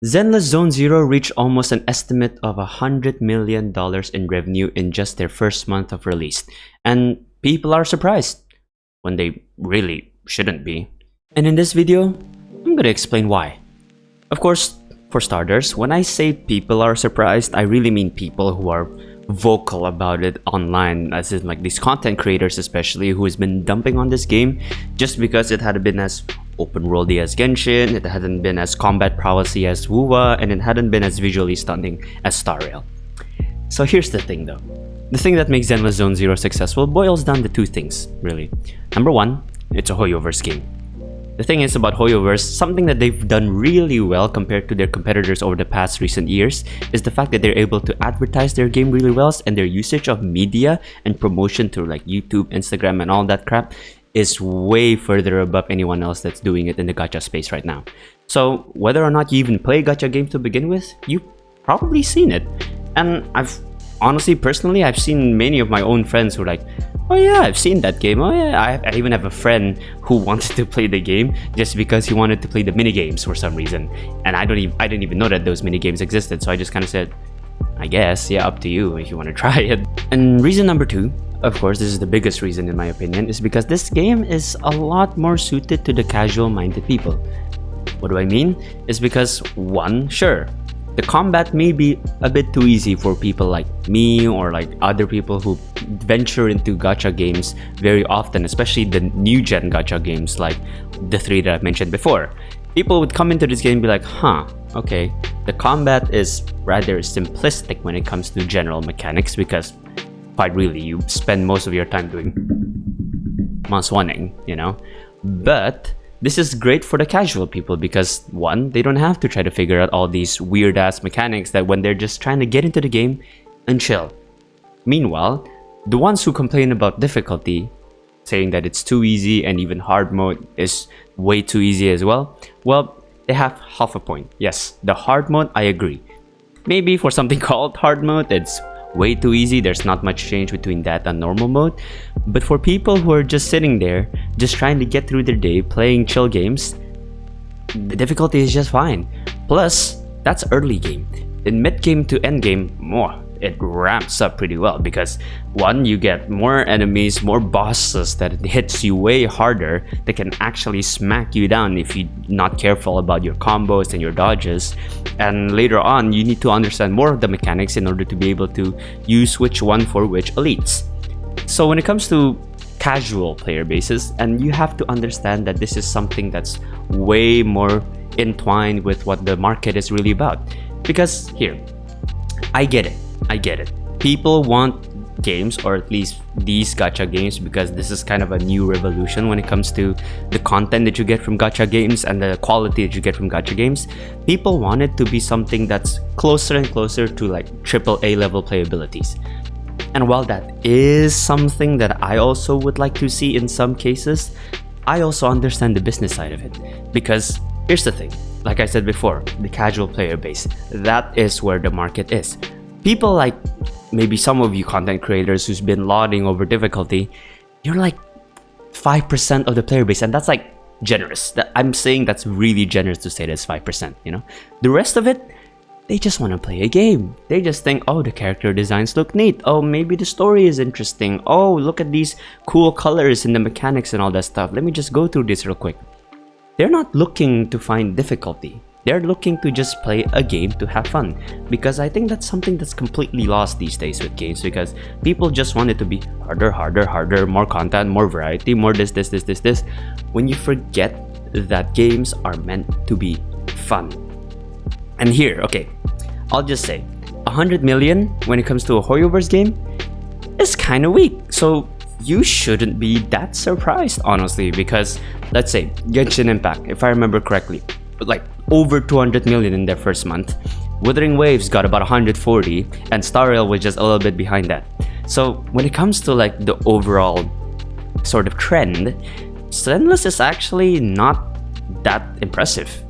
Zenless Zone Zero reached almost an estimate of $100 million in revenue in just their first month of release, and people are surprised when they really shouldn't be. And in this video, I'm gonna explain why. Of course, for starters, when I say people are surprised, I really mean people who are vocal about it online, as in like these content creators especially, who has been dumping on this game just because it hadn't been as open worldy as Genshin, it hadn't been as combat prowessy as Wuwa, and it hadn't been as visually stunning as Star Rail. So here's the thing though. The thing that makes Zenless Zone Zero successful boils down to two things, really. Number one, it's a Hoyoverse game. The thing is about Hoyoverse, something that they've done really well compared to their competitors over the past recent years is the fact that they're able to advertise their game really well, and their usage of media and promotion through like YouTube, Instagram, and all that crap is way further above anyone else that's doing it in the gacha space right now. So whether or not you even play gacha games to begin with, you've probably seen it. And I've honestly, personally, I've seen many of my own friends who are like, oh yeah, I've seen that game. Oh yeah, I even have a friend who wanted to play the game just because he wanted to play the mini games for some reason, and I didn't even know that those mini games existed. So I just kind of said, I guess, yeah, up to you if you want to try it. And reason number two, of course, this is the biggest reason in my opinion, is because this game is a lot more suited to the casual-minded people. What do I mean? It's because one, sure, the combat may be a bit too easy for people like me or like other people who venture into gacha games very often, especially the new gen gacha games like the three that I've mentioned before. People would come into this game and be like, huh, okay, the combat is rather simplistic when it comes to general mechanics, because quite really you spend most of your time doing mouse oneing, you know. But this is great for the casual people because one, they don't have to try to figure out all these weird ass mechanics that when they're just trying to get into the game and chill. Meanwhile, the ones who complain about difficulty, saying that it's too easy and even hard mode is way too easy as well, well, they have half a point. Yes, the hard mode, I agree. Maybe for something called hard mode, it's way too easy. There's not much change between that and normal mode. But for people who are just sitting there, just trying to get through their day, playing chill games, the difficulty is just fine. Plus, that's early game. In mid game to end game, it ramps up pretty well because one, you get more enemies, more bosses that hits you way harder, that can actually smack you down if you're not careful about your combos and your dodges. And later on, you need to understand more of the mechanics in order to be able to use which one for which elites. So when it comes to casual player bases, and you have to understand that this is something that's way more entwined with what the market is really about. Because here, I get it. People want games, or at least these gacha games, because this is kind of a new revolution when it comes to the content that you get from gacha games and the quality that you get from gacha games. People want it to be something that's closer and closer to like AAA level playabilities. And while that is something that I also would like to see in some cases, I also understand the business side of it. Because here's the thing, like I said before, the casual player base, that is where the market is. People like maybe some of you content creators who's been lauding over difficulty, you're like 5% of the player base, and that's like generous. I'm saying that's really generous to say that's 5%, you know. The rest of it, they just want to play a game. They just think, oh, the character designs look neat. Oh, maybe the story is interesting. Oh, look at these cool colors and the mechanics and all that stuff. Let me just go through this real quick. They're not looking to find difficulty. They're looking to just play a game to have fun, because I think that's something that's completely lost these days with games, because people just want it to be harder, more content, more variety, more this, when you forget that games are meant to be fun. And here, okay, I'll just say 100 million when it comes to a Hoyoverse game is kind of weak. So you shouldn't be that surprised, honestly, because let's say Genshin Impact, if I remember correctly, like over 200 million in their first month. Wuthering Waves got about 140, and Star Rail was just a little bit behind that. So when it comes to like the overall sort of trend, Zenless is actually not that impressive.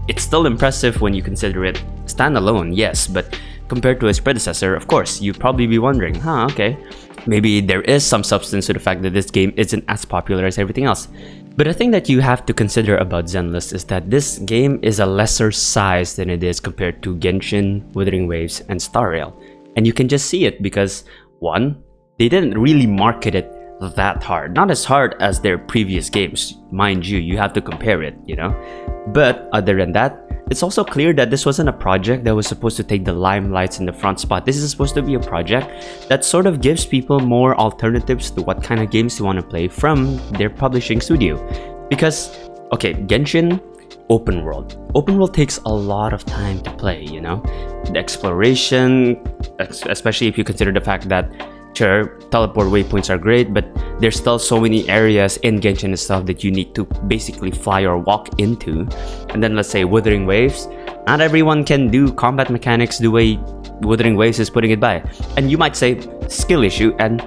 It's still impressive when you consider it standalone, yes, but compared to its predecessor, of course, you'd probably be wondering, okay, maybe there is some substance to the fact that this game isn't as popular as everything else. But the thing that you have to consider about Zenless is that this game is a lesser size than it is compared to Genshin, Wuthering Waves, and Star Rail. And you can just see it because, one, they didn't really market it that hard. Not as hard as their previous games. Mind you, you have to compare it, you know? But other than that, it's also clear that this wasn't a project that was supposed to take the limelights in the front spot. This is supposed to be a project that sort of gives people more alternatives to what kind of games they want to play from their publishing studio. Because, okay, Genshin, open world. Open world takes a lot of time to play, you know? The exploration, especially if you consider the fact that sure, teleport waypoints are great, but there's still so many areas in Genshin itself that you need to basically fly or walk into. And then let's say Wuthering Waves, not everyone can do combat mechanics the way Wuthering Waves is putting it by. And you might say, skill issue, and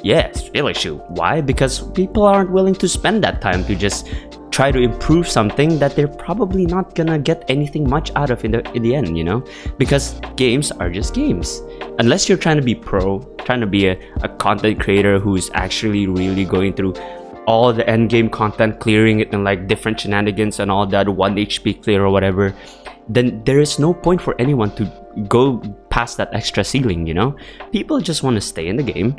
yeah, skill issue. Why? Because people aren't willing to spend that time to just try to improve something that they're probably not gonna get anything much out of in the end, you know? Because games are just games. Unless you're trying to be pro, trying to be a content creator who's actually really going through all the end game content, clearing it in like different shenanigans and all that, 1 HP clear or whatever, then there is no point for anyone to go past that extra ceiling, you know? People just want to stay in the game,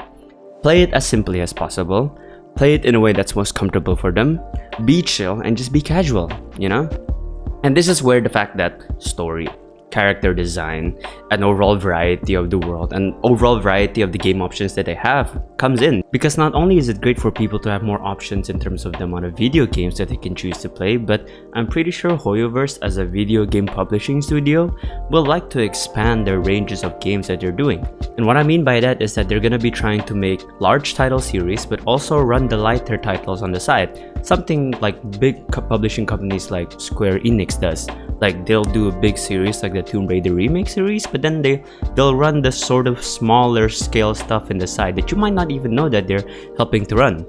play it as simply as possible, play it in a way that's most comfortable for them, be chill, and just be casual, you know? And this is where the fact that story, character design, and overall variety of the world and overall variety of the game options that they have comes in. Because not only is it great for people to have more options in terms of the amount of video games that they can choose to play, but I'm pretty sure Hoyoverse as a video game publishing studio will like to expand their ranges of games that they're doing. And what I mean by that is that they're gonna be trying to make large title series but also run the lighter titles on the side. Something like big publishing companies like Square Enix does. Like they'll do a big series like the Tomb Raider remake series, but then they'll run the sort of smaller scale stuff in the side that you might not even know that they're helping to run.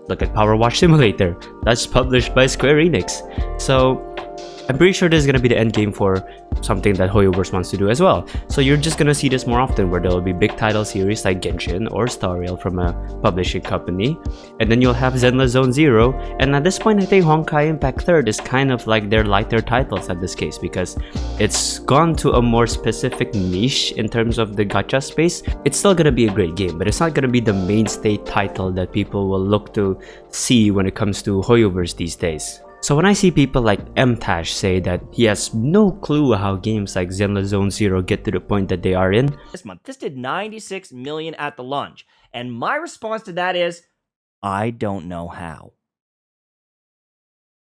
Look at Power Wash Simulator, that's published by Square Enix. So I'm pretty sure this is gonna be the end game for something that Hoyoverse wants to do as well. So you're just gonna see this more often, where there will be big title series like Genshin or Star Rail from a publishing company, and then you'll have Zenless Zone Zero. And at this point, I think Honkai Impact 3rd is kind of like their lighter titles at this case, because it's gone to a more specific niche in terms of the gacha space. It's still gonna be a great game, but it's not gonna be the mainstay title that people will look to see when it comes to Hoyoverse these days. So when I see people like MTash say that he has no clue how games like Zenless Zone Zero get to the point that they are in. This month, this did 96 million at the launch. And my response to that is, I don't know how.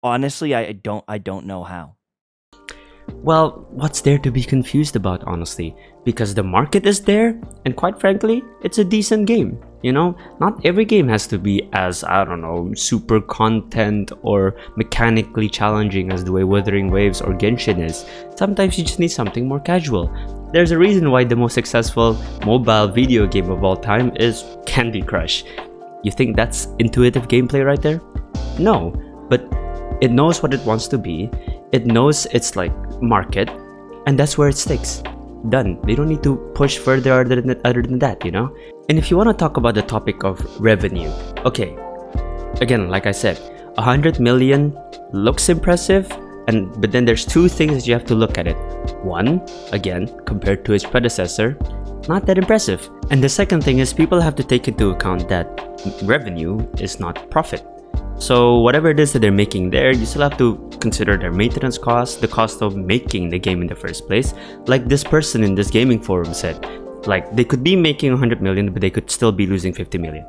Honestly, I don't know how. Well, what's there to be confused about, honestly? Because the market is there, and quite frankly, it's a decent game. You know, not every game has to be as, I don't know, super content or mechanically challenging as the way Wuthering Waves or Genshin is. Sometimes you just need something more casual. There's a reason why the most successful mobile video game of all time is Candy Crush. You think that's intuitive gameplay right there? No, but it knows what it wants to be. It knows its like market, and that's where it sticks. Done. They don't need to push further other than that, you know? And if you want to talk about the topic of revenue, okay, again, like I said, 100 million looks impressive, but then there's two things that you have to look at it. One, again, compared to its predecessor, not that impressive. And the second thing is people have to take into account that revenue is not profit. So whatever it is that they're making there, you still have to consider their maintenance costs, the cost of making the game in the first place. Like this person in this gaming forum said, like they could be making 100 million, but they could still be losing 50 million.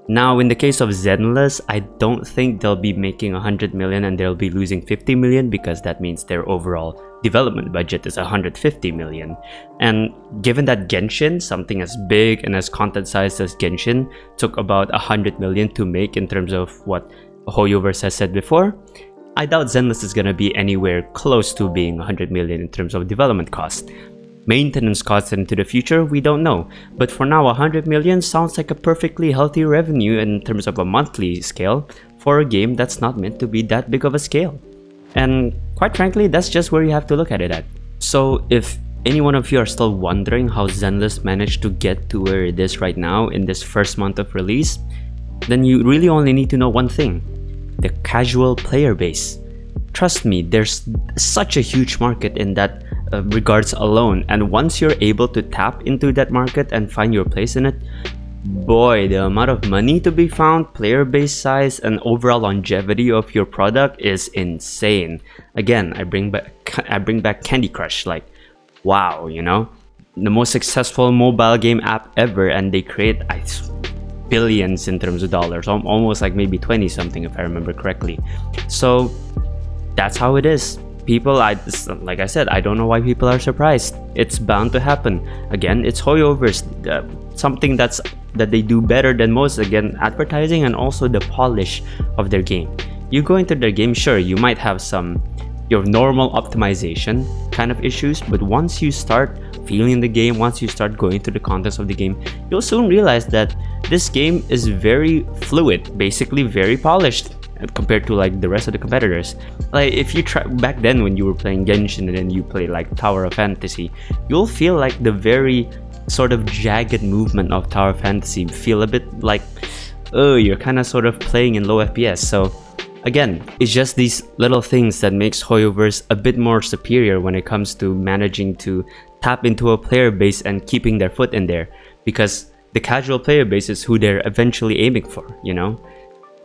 Now, in the case of Zenless, I don't think they'll be making 100 million and they'll be losing 50 million, because that means their overall development budget is 150 million. And given that Genshin, something as big and as content sized as Genshin, took about 100 million to make in terms of what Hoyoverse has said before, I doubt Zenless is gonna be anywhere close to being 100 million in terms of development cost. Maintenance costs into the future, we don't know. But for now, 100 million sounds like a perfectly healthy revenue in terms of a monthly scale for a game that's not meant to be that big of a scale. And quite frankly, that's just where you have to look at it at. So if any one of you are still wondering how Zenless managed to get to where it is right now in this first month of release, then you really only need to know one thing. the casual player base. Trust me, there's such a huge market in that regards alone, and once you're able to tap into that market and find your place in it, boy, the amount of money to be found, player base size, and overall longevity of your product is insane. Again, I bring back Candy Crush. Like, wow, you know, the most successful mobile game app ever, and they create billions in terms of dollars, almost like maybe 20 something if I remember correctly. So that's how it is. People, like I said, I don't know why people are surprised. It's bound to happen. Again, it's Hoyoverse, something that they do better than most. Again, advertising and also the polish of their game. You go into their game, sure, you might have your normal optimization kind of issues, but once you start feeling the game, once you start going through the context of the game, you'll soon realize that this game is very fluid, basically very polished compared to like the rest of the competitors. Like if you try back then when you were playing Genshin and then you play like Tower of Fantasy, you'll feel like the very sort of jagged movement of Tower of Fantasy feel a bit like, oh, you're kind of sort of playing in low FPS. So again, it's just these little things that makes Hoyoverse a bit more superior when it comes to managing to tap into a player base and keeping their foot in there, because the casual player base is who they're eventually aiming for, you know.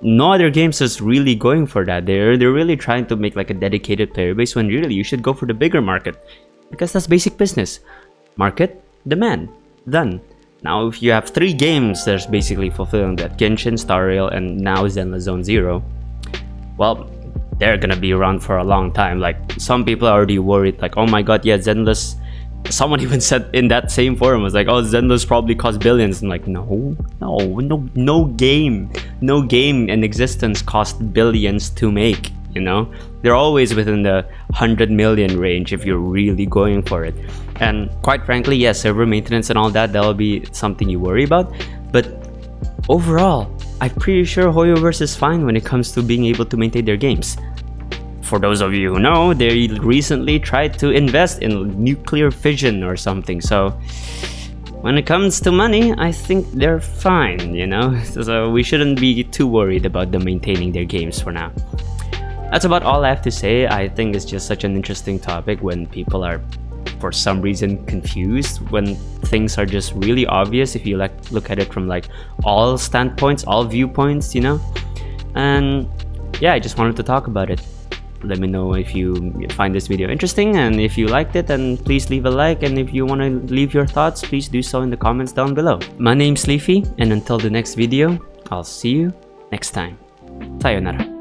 No other games is really going for that. They're really trying to make like a dedicated player base, when really you should go for the bigger market, because that's basic business. Market, demand, done. Now if you have 3 games that's basically fulfilling that, Genshin, Star Rail, and now Zenless Zone Zero, well, they're gonna be around for a long time. Like some people are already worried, like, oh my god, yeah, Zenless. Someone even said in that same forum, was like, oh, Zenless probably cost billions. I'm like, no game in existence cost billions to make, you know. They're always within the 100 million range if you're really going for it. And quite frankly, yes, server maintenance and all that'll be something you worry about, but overall, I'm pretty sure Hoyoverse is fine when it comes to being able to maintain their games. For those of you who know, they recently tried to invest in nuclear fission or something, so when it comes to money, I think they're fine, you know? So we shouldn't be too worried about them maintaining their games for now. That's about all I have to say. I think it's just such an interesting topic when people are, for some reason, confused, when things are just really obvious if you like look at it from like all standpoints, all viewpoints, you know. And yeah, I just wanted to talk about it. Let me know if you find this video interesting, and if you liked it, then please leave a like, and if you want to leave your thoughts, please do so in the comments down below. My name's Leafy, and until the next video, I'll see you next time. Sayonara.